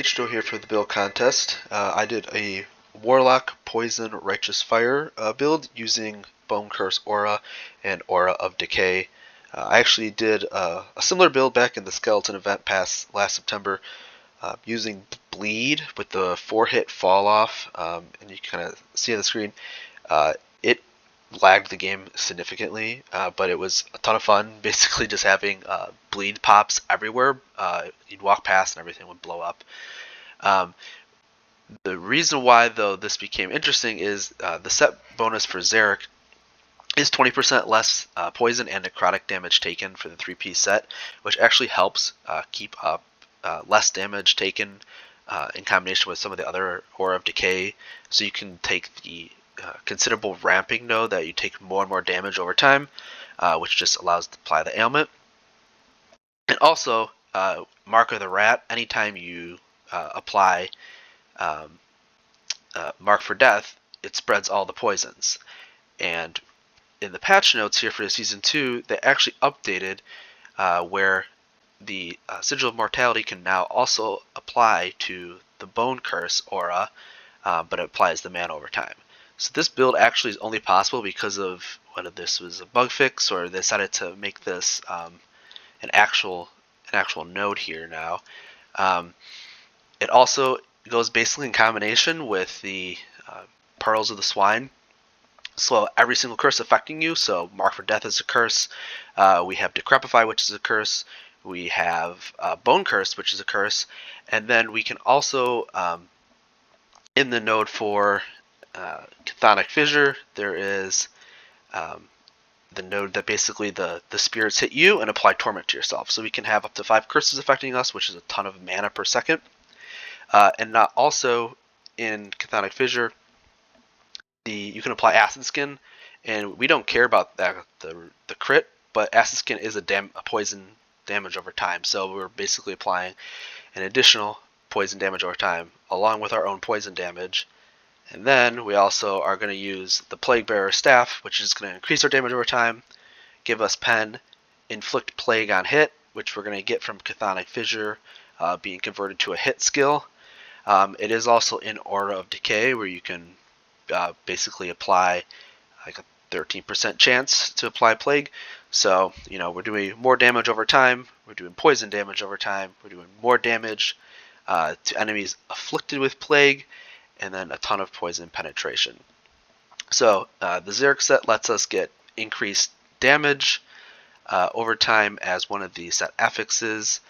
H2O here for the build contest. I did a Warlock Poison Righteous Fire build using Bone Curse Aura and Aura of Decay. I actually did a similar build back in the Skeleton event pass last September using Bleed with the 4-hit fall off, and you kind of see on the screen. It lagged the game significantly, but it was a ton of fun. Basically, just having bleed pops everywhere. You'd walk past and everything would blow up. Um, the reason why, though, this became interesting is the set bonus for Zerrick is 20% less poison and necrotic damage taken for the 3-piece set, which actually helps keep up less damage taken in combination with some of the other Aura of Decay. So you can take the considerable ramping node that you take more and more damage over time, which just allows to apply the ailment. And also, Mark of the Rat, anytime you apply Mark for Death, it spreads all the poisons. And in the patch notes here for Season 2, they actually updated where the Sigil of Mortality can now also apply to the Bone Curse aura, but it applies the mana over time. So this build actually is only possible because of whether this was a bug fix or they decided to make this an actual node here now. It also goes basically in combination with the Pearls of the Swine. So every single curse affecting you. So Mark for Death is a curse. We have Decrepify, which is a curse. We have Bone Curse, which is a curse. And then we can also, in the node for Chthonic Fissure, there is the node that basically the spirits hit you and apply torment to yourself. So we can have up to 5 curses affecting us, which is a ton of mana per second. And not also in Chthonic Fissure, you can apply Acid Skin, and we don't care about that the crit, but Acid Skin is a poison damage over time. So we're basically applying an additional poison damage over time, along with our own poison damage. And then we also are going to use the Plague Bearer Staff, which is going to increase our damage over time, give us Pen, Inflict Plague on hit, which we're going to get from Chthonic Fissure being converted to a hit skill. It is also in Aura of Decay, where you can basically apply like a 13% chance to apply Plague. So, we're doing more damage over time, we're doing poison damage over time, we're doing more damage to enemies afflicted with Plague, and then a ton of poison penetration. So the Zerrick set lets us get increased damage over time as one of the set affixes.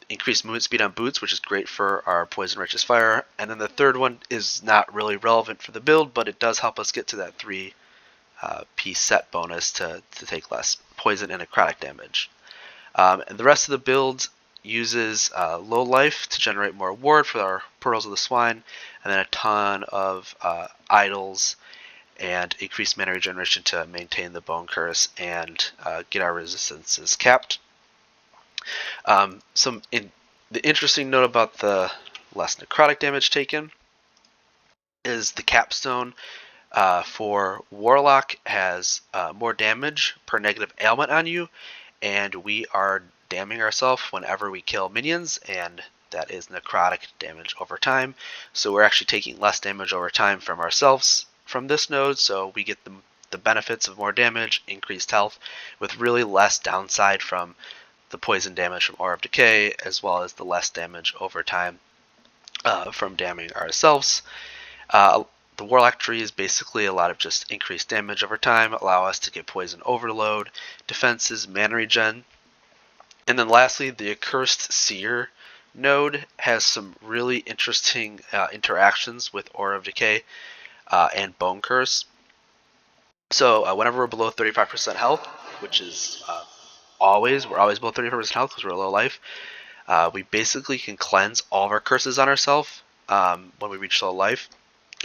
Increased movement speed on boots, which is great for our Poison Righteous Fire. And then the third one is not really relevant for the build, but it does help us get to that 3-piece set bonus to take less poison and necrotic damage. And the rest of the build uses low life to generate more ward for our Pearls of the Swine, and then a ton of idols and increased mana regeneration to maintain the Bone Curse and get our resistances capped. The interesting note about the less necrotic damage taken is the capstone for Warlock has more damage per negative ailment on you, and we are damning ourselves whenever we kill minions, and that is necrotic damage over time. So we're actually taking less damage over time from ourselves from this node, so we get the benefits of more damage, increased health, with really less downside from the poison damage from Aura of Decay, as well as the less damage over time from damning ourselves. The Warlock tree is basically a lot of just increased damage over time, allow us to get poison overload, defenses, mana regen. And then lastly, the Accursed Seer node has some really interesting interactions with Aura of Decay and Bone Curse. So whenever we're below 35% health, which is we're always below 35% health because we're low life, we basically can cleanse all of our curses on ourselves when we reach low life,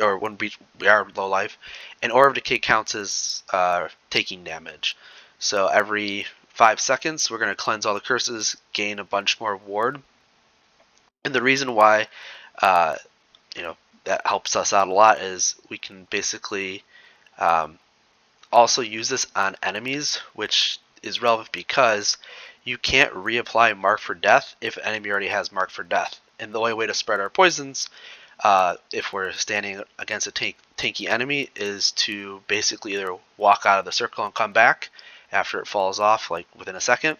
or when we are low life, and Aura of Decay counts as taking damage. So every 5 seconds, we're going to cleanse all the curses, gain a bunch more ward. And the reason why that helps us out a lot is we can basically also use this on enemies, which is relevant because you can't reapply Mark for Death if an enemy already has Mark for Death. And the only way to spread our poisons, if we're standing against a tanky enemy, is to basically either walk out of the circle and come back after it falls off, like within a second,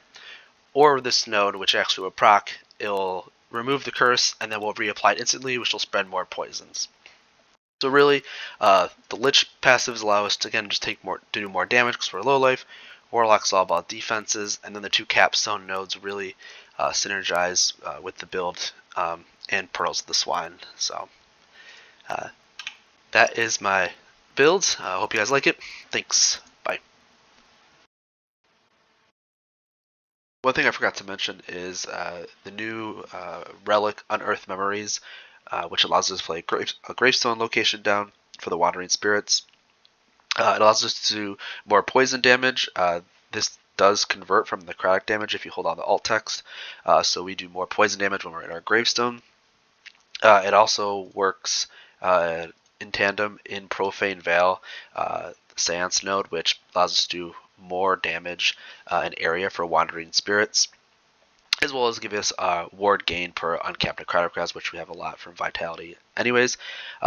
or this node, which actually will proc, it'll remove the curse and then we'll reapply it instantly, which will spread more poisons. So really, the Lich passives allow us to again just to do more damage because we're low life. Warlock's all about defenses, and then the two capstone nodes really synergize with the build and Pearls of the Swine. So that is my build. I hope you guys like it. Thanks. Bye. One thing I forgot to mention is the new relic Unearthed Memories, which allows us to play a gravestone location down for the wandering spirits. It allows us to do more poison damage. This does convert from necrotic damage if you hold on the alt text, so we do more poison damage when we're in our gravestone. It also works in tandem in Profane Veil Seance node, which allows us to do more damage in area for wandering spirits, as well as give us ward gain per uncapped necrotic res, which we have a lot from Vitality anyways.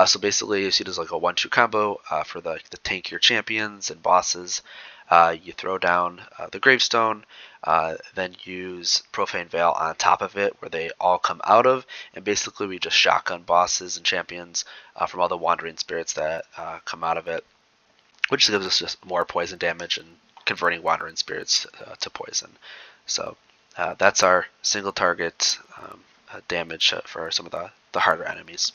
So basically you see it as like a 1-2 combo for the tankier champions and bosses. You throw down the gravestone, then use Profane Veil on top of it where they all come out of, and basically we just shotgun bosses and champions from all the wandering spirits that come out of it, which gives us just more poison damage and converting wandering spirits to poison. So that's our single target damage for some of the harder enemies.